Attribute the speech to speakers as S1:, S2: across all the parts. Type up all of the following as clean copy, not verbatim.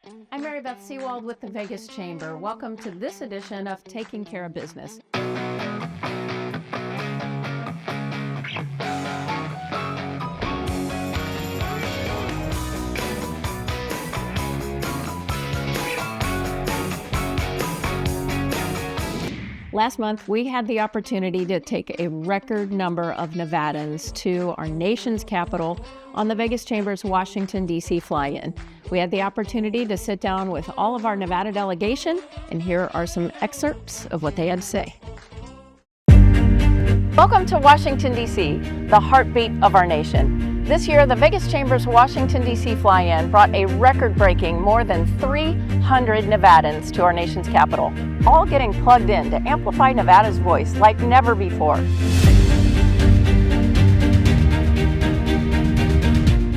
S1: I'm Beth Sewald with the Vegas Chamber. Welcome to this edition of Taking Care of Business. Last month, we had the opportunity to take a record number of Nevadans to our nation's capital on the Vegas Chamber's Washington D.C. fly-in. We had the opportunity to sit down with all of our Nevada delegation, and here are some excerpts of what they had to say. Welcome to Washington, D.C., the heartbeat of our nation. This year, the Vegas Chamber's Washington, D.C. fly-in brought a record-breaking more than 300 Nevadans to our nation's capital, all getting plugged in to amplify Nevada's voice like never before.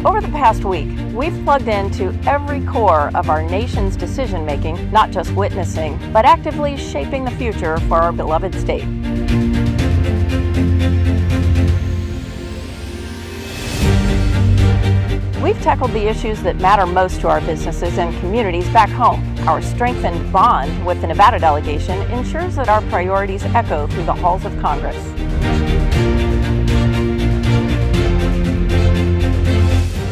S1: Over the past week, we've plugged into every core of our nation's decision-making, not just witnessing, but actively shaping the future for our beloved state. We've tackled the issues that matter most to our businesses and communities back home. Our strengthened bond with the Nevada delegation ensures that our priorities echo through the halls of Congress.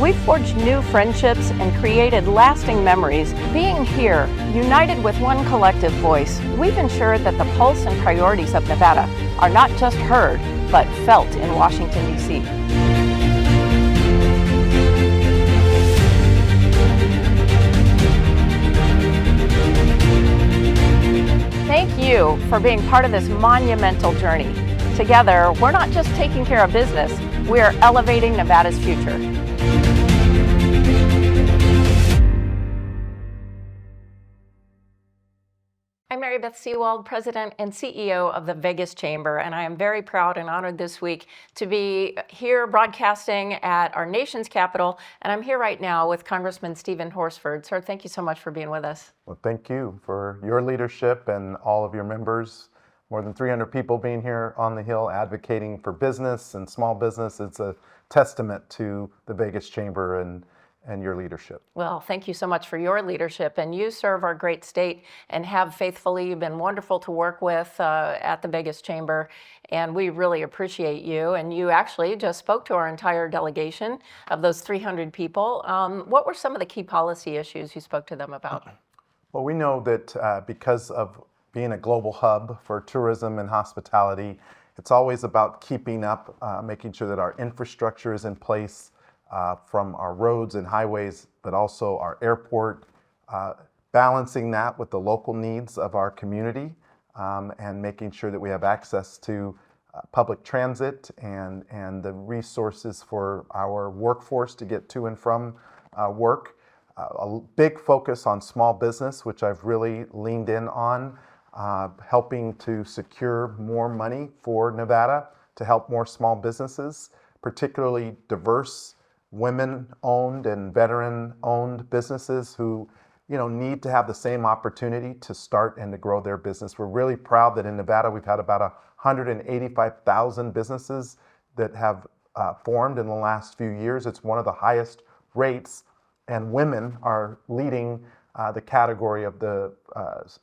S1: We've forged new friendships and created lasting memories. Being here, united with one collective voice, we've ensured that the pulse and priorities of Nevada are not just heard, but felt in Washington, D.C. Thank you for being part of this monumental journey. Together, we're not just taking care of business, we are elevating Nevada's future. I'm Beth Sewald, President and CEO of the Vegas Chamber, and I am very proud and honored this week to be here broadcasting at our nation's capital, and I'm here right now with Congressman Stephen Horsford. Sir, thank you so much for being with us.
S2: Well, thank you for your leadership and all of your members. More than 300 people being here on the Hill advocating for business and small business. It's a testament to the Vegas Chamber and your leadership.
S1: Well, thank you so much for your leadership, and you serve our great state and have faithfully. You've been wonderful to work with at the Vegas Chamber, and we really appreciate you. And you actually just spoke to our entire delegation of those 300 people. What were some of the key policy issues you spoke to them about?
S2: Well, we know that because of being a global hub for tourism and hospitality, it's always about keeping up, making sure that our infrastructure is in place, from our roads and highways, but also our airport, balancing that with the local needs of our community, and making sure that we have access to public transit and the resources for our workforce to get to and from work. A big focus on small business, which I've really leaned in on, helping to secure more money for Nevada to help more small businesses, particularly diverse women-owned and veteran-owned businesses who, need to have the same opportunity to start and to grow their business. We're really proud that in Nevada we've had about 185,000 businesses that have formed in the last few years. It's one of the highest rates, and women are leading the category of the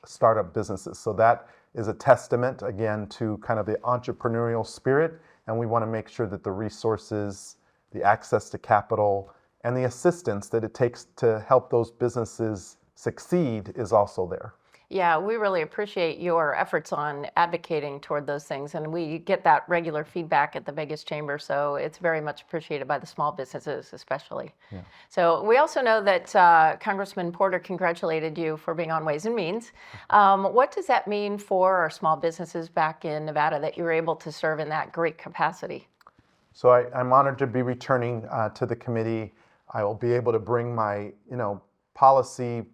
S2: startup businesses. So that is a testament, again, to kind of the entrepreneurial spirit, and we want to make sure that the resources, the access to capital, and the assistance that it takes to help those businesses succeed is also there.
S1: Yeah, we really appreciate your efforts on advocating toward those things, and we get that regular feedback at the Vegas Chamber, so it's very much appreciated by the small businesses especially. Yeah. So we also know that Congressman Porter congratulated you for being on Ways and Means. What does that mean for our small businesses back in Nevada that you were able to serve in that great capacity?
S2: So I'm honored to be returning to the committee. I will be able to bring my, policy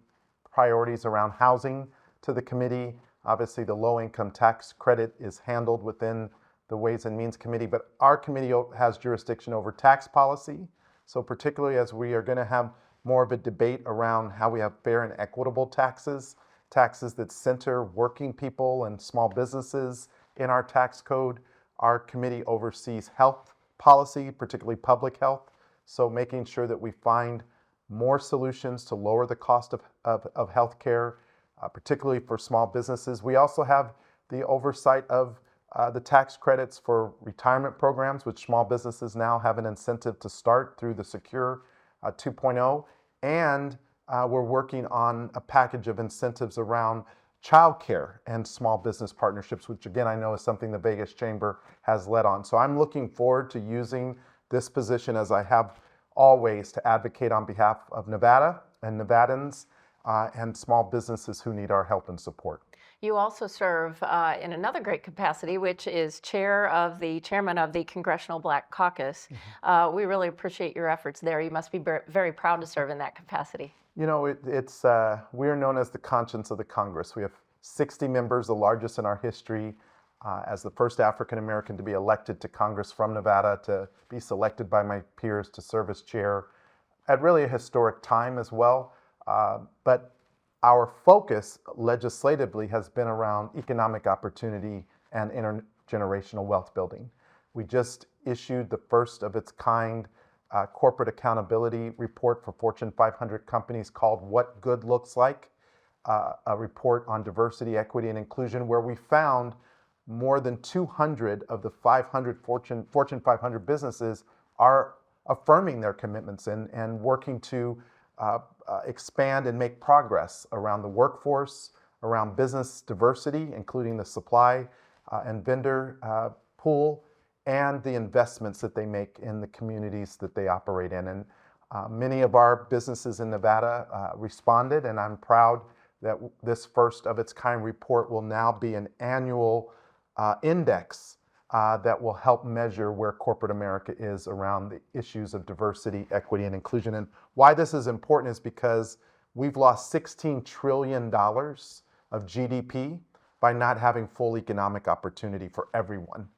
S2: priorities around housing to the committee. Obviously, the low-income tax credit is handled within the Ways and Means Committee, but our committee has jurisdiction over tax policy. So particularly as we are going to have more of a debate around how we have fair and equitable taxes that center working people and small businesses in our tax code. Our committee oversees health policy, particularly public health. So making sure that we find more solutions to lower the cost of healthcare, particularly for small businesses. We also have the oversight of the tax credits for retirement programs, which small businesses now have an incentive to start through the Secure 2.0. And we're working on a package of incentives around childcare and small business partnerships, which again, I know is something the Vegas Chamber has led on. So I'm looking forward to using this position, as I have always, to advocate on behalf of Nevada and Nevadans and small businesses who need our help and support.
S1: You also serve in another great capacity, which is chairman of the Congressional Black Caucus. We really appreciate your efforts there. You must be very proud to serve in that capacity.
S2: You know, we are known as the conscience of the Congress. We have 60 members, the largest in our history, as the first African American to be elected to Congress from Nevada, to be selected by my peers to serve as chair at really a historic time as well. But our focus legislatively has been around economic opportunity and intergenerational wealth building. We just issued the first of its kind corporate accountability report for Fortune 500 companies called What Good Looks Like, a report on diversity, equity, and inclusion, where we found more than 200 of the 500 Fortune 500 businesses are affirming their commitments and working to expand and make progress around the workforce, around business diversity, including the supply and vendor pool, and the investments that they make in the communities that they operate in. And many of our businesses in Nevada responded, and I'm proud that this first of its kind report will now be an annual index that will help measure where corporate America is around the issues of diversity, equity, and inclusion. And why this is important is because we've lost $16 trillion of GDP by not having full economic opportunity for everyone.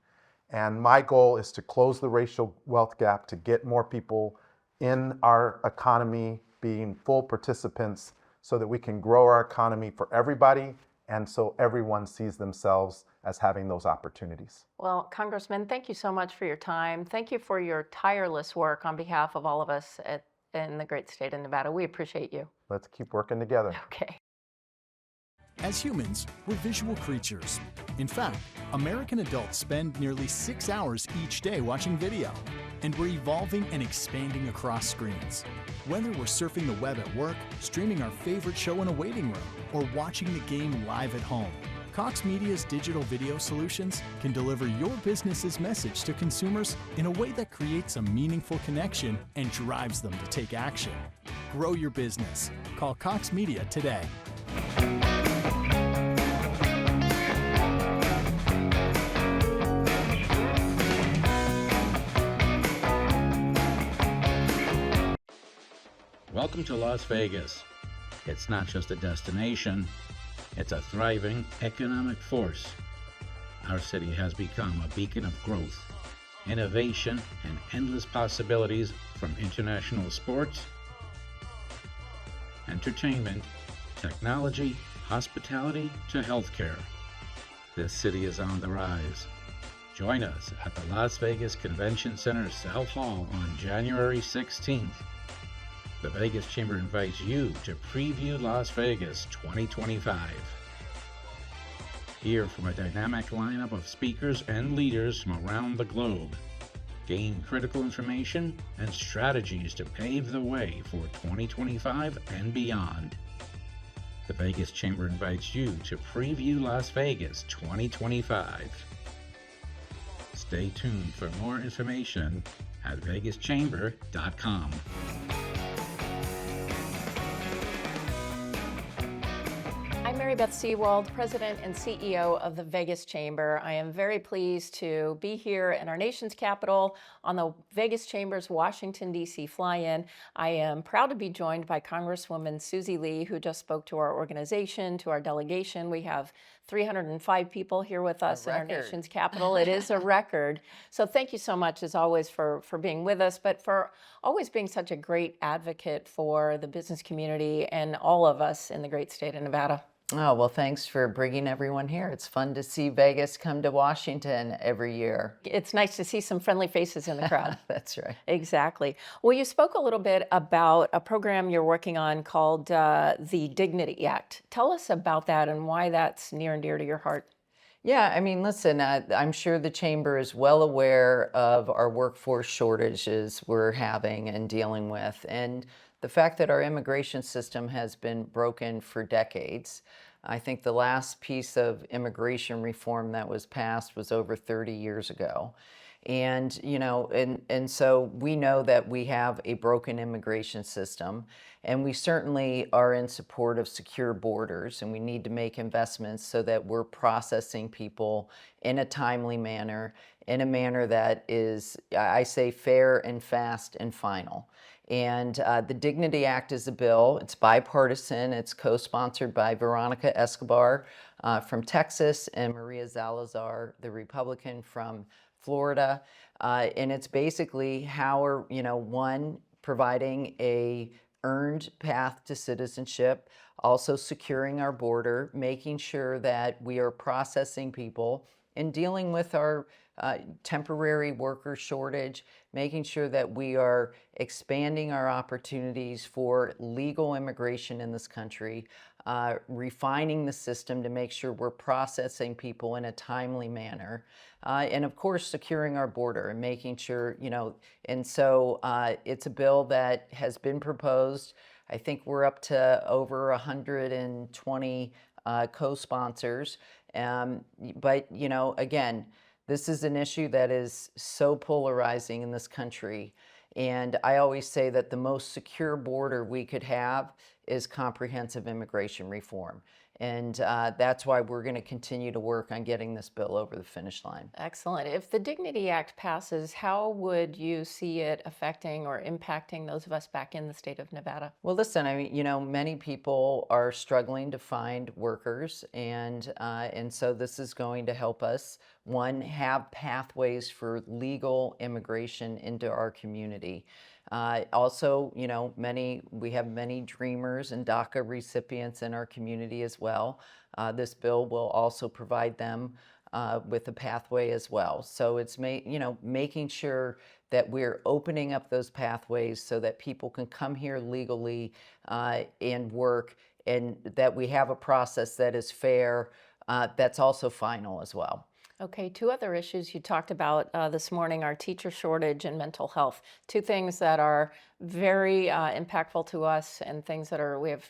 S2: And my goal is to close the racial wealth gap, to get more people in our economy being full participants so that we can grow our economy for everybody and so everyone sees themselves as having those opportunities.
S1: Well, Congressman, thank you so much for your time. Thank you for your tireless work on behalf of all of us in the great state of Nevada. We appreciate you.
S2: Let's keep working together.
S1: Okay.
S3: As humans, we're visual creatures. In fact, American adults spend nearly 6 hours each day watching video, and we're evolving and expanding across screens. Whether we're surfing the web at work, streaming our favorite show in a waiting room, or watching the game live at home, Cox Media's digital video solutions can deliver your business's message to consumers in a way that creates a meaningful connection and drives them to take action. Grow your business. Call Cox Media today.
S4: Welcome to Las Vegas. It's not just a destination, it's a thriving economic force. Our city has become a beacon of growth, innovation, and endless possibilities, from international sports, entertainment, technology, hospitality, to healthcare. This city is on the rise. Join us at the Las Vegas Convention Center South Hall on January 16th. The Vegas Chamber invites you to preview Las Vegas 2025. Hear from a dynamic lineup of speakers and leaders from around the globe. Gain critical information and strategies to pave the way for 2025 and beyond. The Vegas Chamber invites you to preview Las Vegas 2025. Stay tuned for more information at vegaschamber.com.
S1: I'm Mary Beth Sewald, President and CEO of the Vegas Chamber. I am very pleased to be here in our nation's capital on the Vegas Chamber's Washington D.C. fly-in. I am proud to be joined by Congresswoman Susie Lee, who just spoke to our organization, to our delegation. We have 305 people here with us in our nation's capital. It is a record. So thank you so much, as always, for being with us, but for always being such a great advocate for the business community and all of us in the great state of Nevada.
S5: Oh, well, thanks for bringing everyone here. It's fun to see Vegas come to Washington every year.
S1: It's nice to see some friendly faces in the crowd.
S5: That's right.
S1: Exactly. Well, you spoke a little bit about a program you're working on called the Dignity Act. Tell us about that and why that's near and dear to your heart.
S5: Yeah, I mean, listen, I'm sure the Chamber is well aware of our workforce shortages we're having and dealing with, and the fact that our immigration system has been broken for decades. I think the last piece of immigration reform that was passed was over 30 years ago. And, and so we know that we have a broken immigration system, and we certainly are in support of secure borders, and we need to make investments so that we're processing people in a timely manner, in a manner that is, I say, fair and fast and final. And the Dignity Act is a bill. It's bipartisan. It's co-sponsored by Veronica Escobar from Texas and Maria Salazar, the Republican from Florida. And it's basically how we're, one, providing a earned path to citizenship, also securing our border, making sure that we are processing people and dealing with our temporary worker shortage, making sure that we are expanding our opportunities for legal immigration in this country, refining the system to make sure we're processing people in a timely manner, and of course securing our border and making sure, and so it's a bill that has been proposed. I think we're up to over 120 co-sponsors. But, again, this is an issue that is so polarizing in this country. And I always say that the most secure border we could have is comprehensive immigration reform. And that's why we're going to continue to work on getting this bill over the finish line.
S1: Excellent. If the Dignity Act passes, how would you see it affecting or impacting those of us back in the state of Nevada?
S5: Well, listen, I mean, many people are struggling to find workers, and so this is going to help us, one, have pathways for legal immigration into our community. Also, we have many dreamers and DACA recipients in our community as well. This bill will also provide them with a pathway as well. So it's making sure that we're opening up those pathways so that people can come here legally and work, and that we have a process that is fair, that's also final as well.
S1: Okay, two other issues you talked about this morning are teacher shortage and mental health. Two things that are very impactful to us, and things that we have,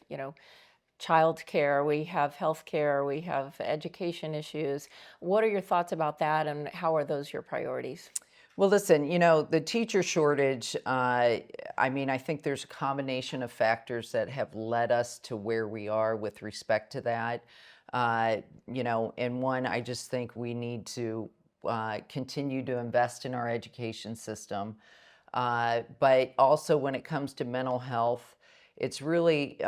S1: childcare, we have healthcare, we have education issues. What are your thoughts about that, and how are those your priorities?
S5: Well, listen, the teacher shortage, I think there's a combination of factors that have led us to where we are with respect to that. And one, I just think we need to continue to invest in our education system. But also when it comes to mental health, it's really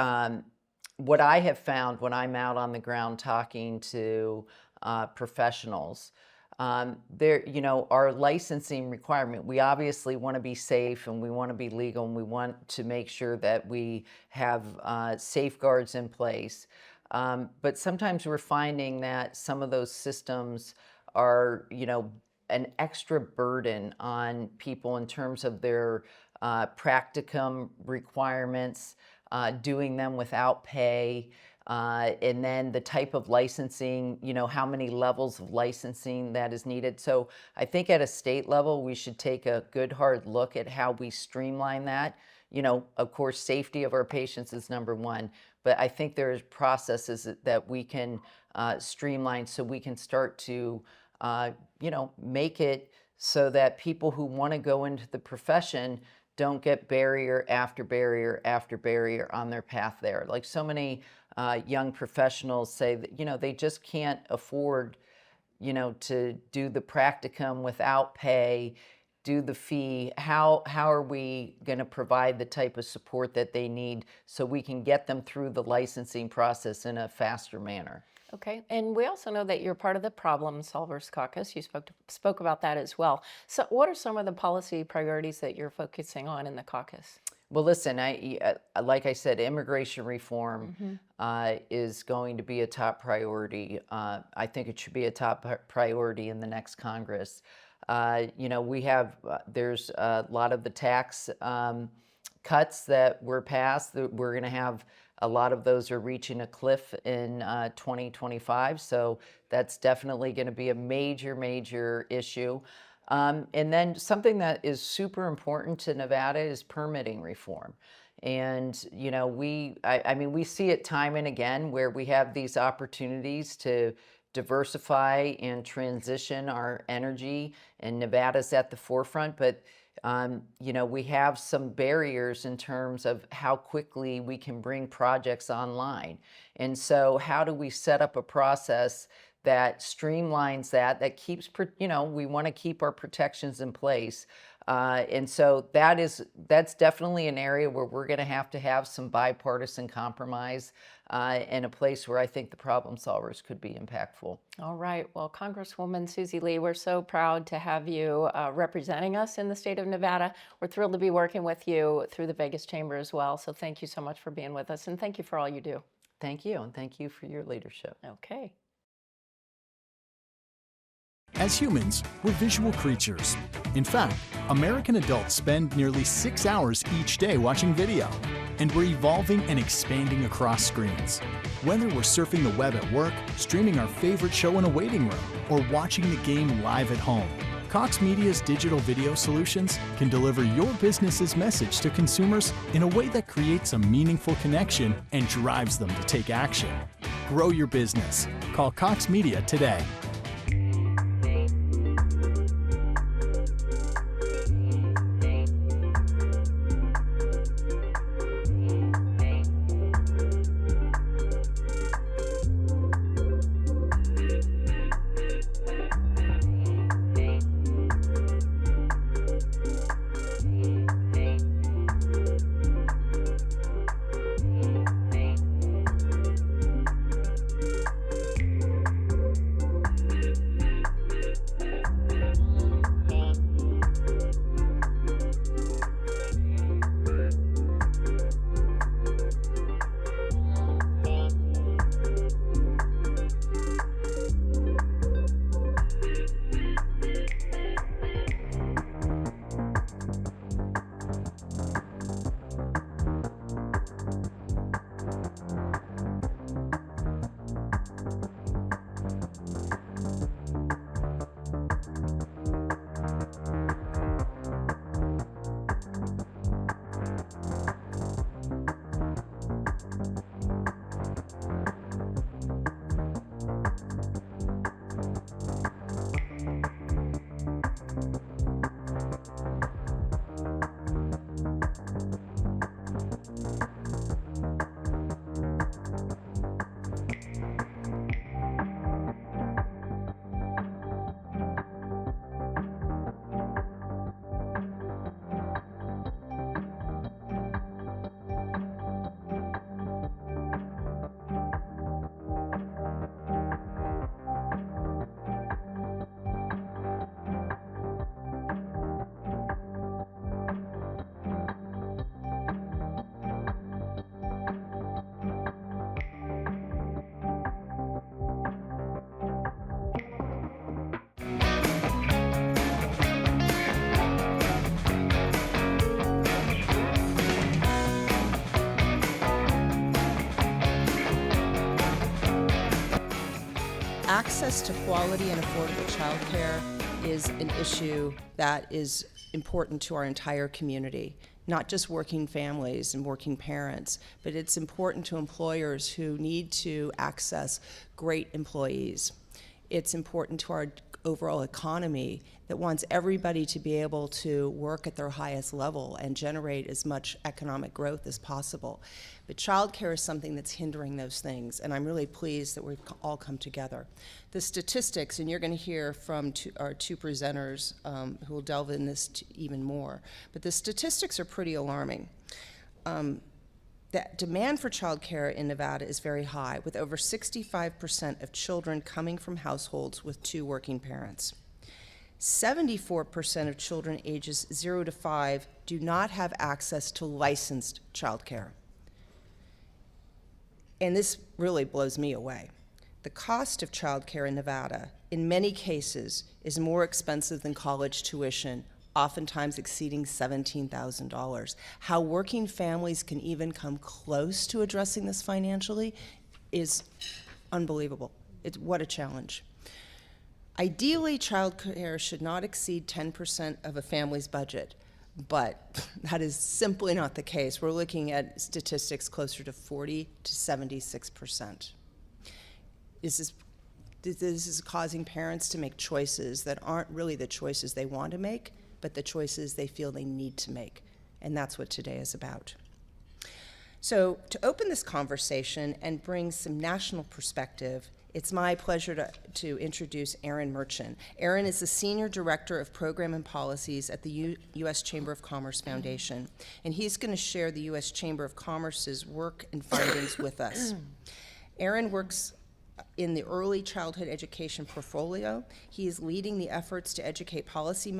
S5: what I have found when I'm out on the ground talking to professionals. Our licensing requirement, we obviously want to be safe and we want to be legal, and we want to make sure that we have safeguards in place. But sometimes we're finding that some of those systems are, an extra burden on people in terms of their practicum requirements, doing them without pay, and then the type of licensing, how many levels of licensing that is needed. So I think at a state level, we should take a good hard look at how we streamline that. Of course, safety of our patients is number one, but I think there's processes that we can streamline so we can start to, make it so that people who want to go into the profession don't get barrier after barrier after barrier on their path there. Like so many young professionals say that, they just can't afford, to do the practicum without pay, do the fee. How are we going to provide the type of support that they need so we can get them through the licensing process in a faster manner?
S1: Okay, and we also know that you're part of the Problem Solvers Caucus. You spoke about that as well. So what are some of the policy priorities that you're focusing on in the caucus?
S5: Well, listen, like I said, immigration reform is going to be a top priority. I think it should be a top priority in the next Congress. We have, there's a lot of the tax cuts that were passed. That we're going to have a lot of those are reaching a cliff in 2025. So that's definitely going to be a major, major issue. And then something that is super important to Nevada is permitting reform. And, I mean, we see it time and again where we have these opportunities to diversify and transition our energy, and Nevada's at the forefront, but we have some barriers in terms of how quickly we can bring projects online. And so how do we set up a process that streamlines that keeps, we want to keep our protections in place. And so that's definitely an area where we're going to have some bipartisan compromise and a place where I think the problem solvers could be impactful.
S1: All right. Well, Congresswoman Susie Lee, we're so proud to have you representing us in the state of Nevada. We're thrilled to be working with you through the Vegas Chamber as well. So thank you so much for being with us, and thank you for all you do.
S5: Thank you, and thank you for your leadership.
S1: Okay.
S3: As humans, we're visual creatures. In fact, American adults spend nearly 6 hours each day watching video, and we're evolving and expanding across screens. Whether we're surfing the web at work, streaming our favorite show in a waiting room, or watching the game live at home, Cox Media's digital video solutions can deliver your business's message to consumers in a way that creates a meaningful connection and drives them to take action. Grow your business. Call Cox Media today.
S6: Access to quality and affordable childcare is an issue that is important to our entire community, not just working families and working parents, but it's important to employers who need to access great employees. It's important to our overall economy that wants everybody to be able to work at their highest level and generate as much economic growth as possible. But childcare is something that's hindering those things, and I'm really pleased that we've all come together. The statistics, and you're going to hear from our two presenters who will delve in this even more, but the statistics are pretty alarming. The demand for childcare in Nevada is very high, with over 65% of children coming from households with two working parents. 74% of children ages 0 to 5 do not have access to licensed childcare. And this really blows me away. The cost of childcare in Nevada, in many cases, is more expensive than college tuition, oftentimes exceeding $17,000. How working families can even come close to addressing this financially is unbelievable. What a challenge. Ideally, child care should not exceed 10% of a family's budget, but that is simply not the case. We're looking at statistics closer to 40 to 76%. This is causing parents to make choices that aren't really the choices they want to make, but the choices they feel they need to make. And that's what today is about. So to open this conversation and bring some national perspective, it's my pleasure to introduce Aaron Merchant. Aaron is the Senior Director of Program and Policies at the U.S. Chamber of Commerce Foundation, and he's going to share the U.S. Chamber of Commerce's work and findings with us. Aaron works in the early childhood education portfolio. He is leading the efforts to educate policy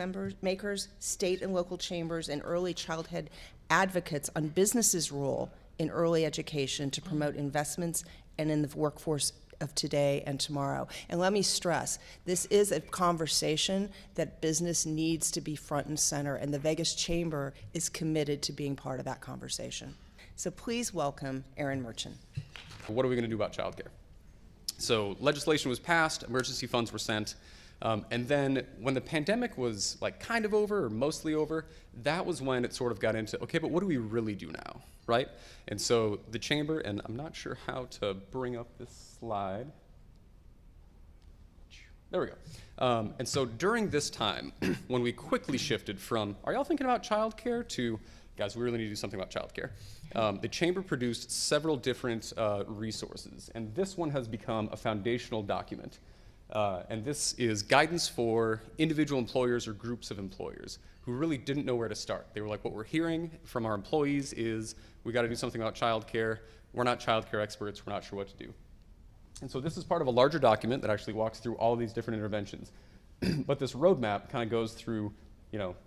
S6: makers, state and local chambers, and early childhood advocates on businesses' role in early education to promote investments and in the workforce of today and tomorrow. And let me stress, this is a conversation that business needs to be front and center, and the Vegas Chamber is committed to being part of that conversation. So please welcome Aaron Merchant.
S7: What are we going to do about childcare? So legislation was passed, emergency funds were sent, and then when the pandemic was like kind of over or mostly over, that was when it sort of got into, okay, but what do we really do now, right? And so the chamber, and I'm not sure how to bring up this slide. There we go. And so during this time, when we quickly shifted from, are y'all thinking about childcare, to, guys, we really need to do something about childcare. The chamber produced several different resources, and this one has become a foundational document. And this is guidance for individual employers or groups of employers who really didn't know where to start. They were like, what we're hearing from our employees is we got to do something about childcare. We're not childcare experts. We're not sure what to do. And so this is part of a larger document that actually walks through all of these different interventions. But this roadmap kind of goes through,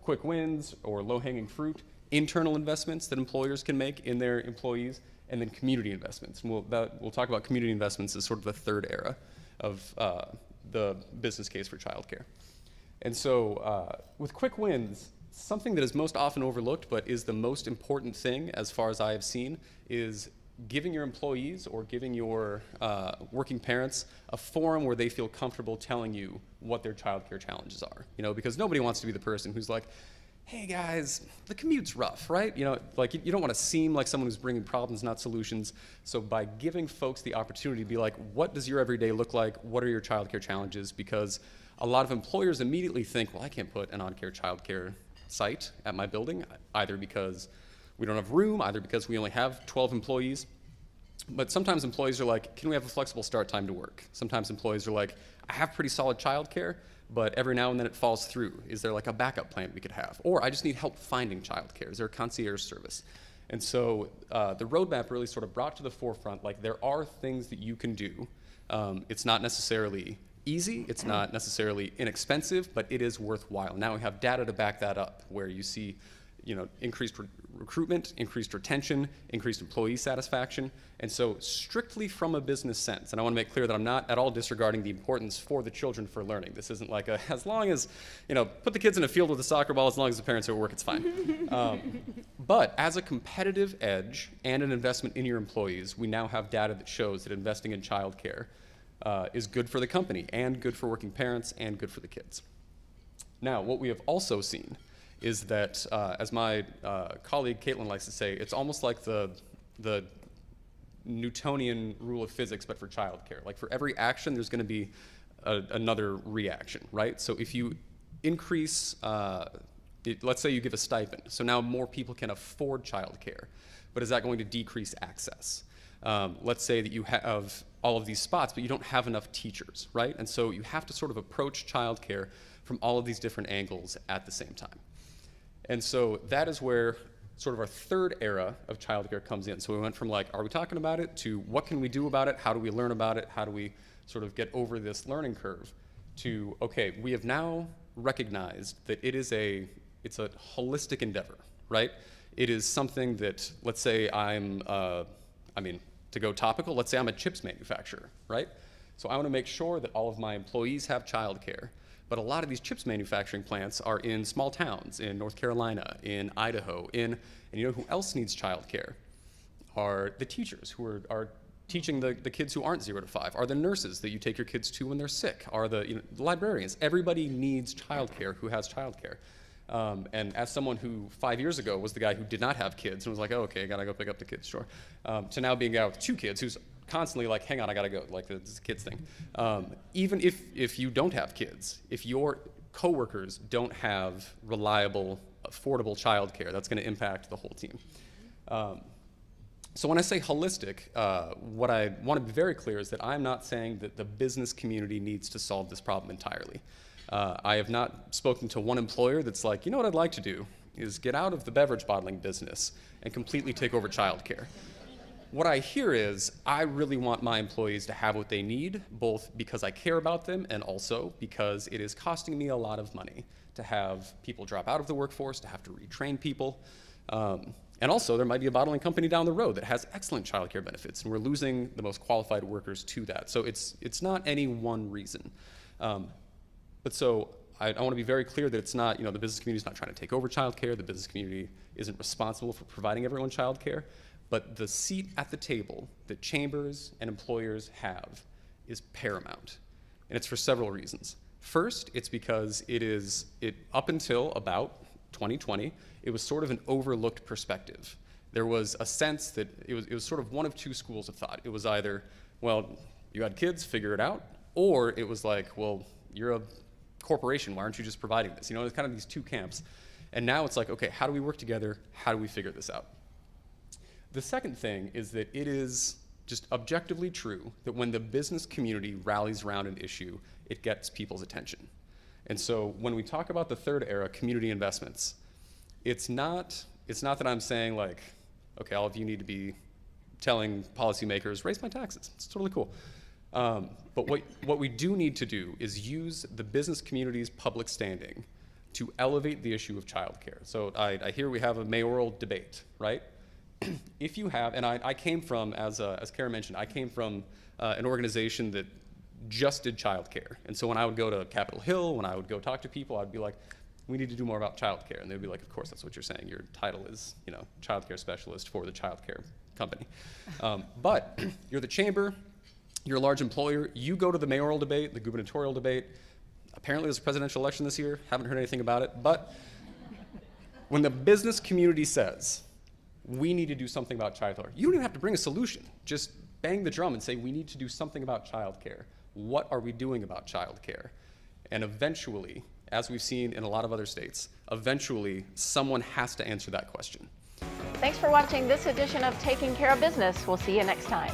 S7: quick wins or low-hanging fruit, internal investments that employers can make in their employees, and then community investments. And we'll talk about community investments as sort of the third era of the business case for childcare. And so with quick wins, something that is most often overlooked but is the most important thing as far as I have seen is giving your employees or giving your working parents a forum where they feel comfortable telling you what their childcare challenges are. Because nobody wants to be the person who's like, hey guys, the commute's rough, right? You don't want to seem like someone who's bringing problems, not solutions. So by giving folks the opportunity to be like, what does your everyday look like? What are your childcare challenges? Because a lot of employers immediately think, well, I can't put an on-care childcare site at my building, either because we don't have room, either because we only have 12 employees. But sometimes employees are like, can we have a flexible start time to work? Sometimes employees are like, I have pretty solid childcare, but every now and then it falls through. Is there like a backup plan we could have? Or I just need help finding childcare. Is there a concierge service? And so the roadmap really sort of brought to the forefront, like there are things that you can do. It's not necessarily easy, it's not necessarily inexpensive, but it is worthwhile. Now we have data to back that up, where you see increased recruitment, increased retention, increased employee satisfaction. And so strictly from a business sense, and I want to make clear that I'm not at all disregarding the importance for the children for learning. This isn't like as long as, put the kids in a field with a soccer ball, as long as the parents are at work, it's fine. But as a competitive edge and an investment in your employees, we now have data that shows that investing in childcare is good for the company and good for working parents and good for the kids. Now, what we have also seen is that, as my colleague Caitlin likes to say, it's almost like the Newtonian rule of physics, but for childcare. Like for every action, there's going to be another reaction, right? So if you increase, let's say you give a stipend, so now more people can afford childcare, but is that going to decrease access? Let's say that you have all of these spots, but you don't have enough teachers, right? And so you have to sort of approach childcare from all of these different angles at the same time. And so that is where sort of our third era of childcare comes in. So we went from like, are we talking about it, to what can we do about it? How do we learn about it? How do we sort of get over this learning curve? To, okay, we have now recognized that it's a holistic endeavor, right? It is something that, let's say to go topical, let's say I'm a chips manufacturer, right? So I want to make sure that all of my employees have childcare. But a lot of these chips manufacturing plants are in small towns, in North Carolina, in Idaho, and you know who else needs childcare? Are the teachers who are teaching the kids who aren't 0 to 5, are the nurses that you take your kids to when they're sick, are the librarians. Everybody needs childcare who has childcare. And as someone who 5 years ago was the guy who did not have kids and was like, oh, okay, I gotta go pick up the kids, sure, to now being a guy with 2 kids who's constantly like, hang on, I gotta go, like this kids thing. Even if you don't have kids, if your coworkers don't have reliable, affordable childcare, that's gonna impact the whole team. So when I say holistic, what I want to be very clear is that I'm not saying that the business community needs to solve this problem entirely. I have not spoken to one employer that's like, you know what I'd like to do is get out of the beverage bottling business and completely take over childcare. What I hear is I really want my employees to have what they need, both because I care about them and also because it is costing me a lot of money to have people drop out of the workforce, to have to retrain people. And also, there might be a bottling company down the road that has excellent childcare benefits, and we're losing the most qualified workers to that. So it's not any one reason. But so I want to be very clear that it's not, the business community is not trying to take over childcare. The business community isn't responsible for providing everyone childcare. But the seat at the table that chambers and employers have is paramount. And it's for several reasons. First, it's because up until about 2020, it was sort of an overlooked perspective. There was a sense that it was sort of one of 2 schools of thought. It was either, well, you had kids, figure it out, or it was like, well, you're a corporation, why aren't you just providing this? It's kind of these 2 camps. And now it's like, okay, how do we work together? How do we figure this out? The second thing is that it is just objectively true that when the business community rallies around an issue, it gets people's attention. And so when we talk about the third era, community investments, it's not that I'm saying like, okay, all of you need to be telling policymakers, raise my taxes. It's totally cool. But what we do need to do is use the business community's public standing to elevate the issue of childcare. So I hear we have a mayoral debate, right? If you have, and I came from, as Kara mentioned, I came from an organization that just did childcare. And so when I would go to Capitol Hill, when I would go talk to people, I'd be like, we need to do more about childcare. And they'd be like, of course, that's what you're saying. Your title is, childcare specialist for the childcare company. But you're the chamber, you're a large employer, you go to the mayoral debate, the gubernatorial debate. Apparently there's a presidential election this year, haven't heard anything about it. But when the business community says, we need to do something about childcare, you don't even have to bring a solution. Just bang the drum and say, we need to do something about childcare. What are we doing about childcare? And eventually, as we've seen in a lot of other states, eventually someone has to answer that question.
S1: Thanks for watching this edition of Taking Care of Business. We'll see you next time.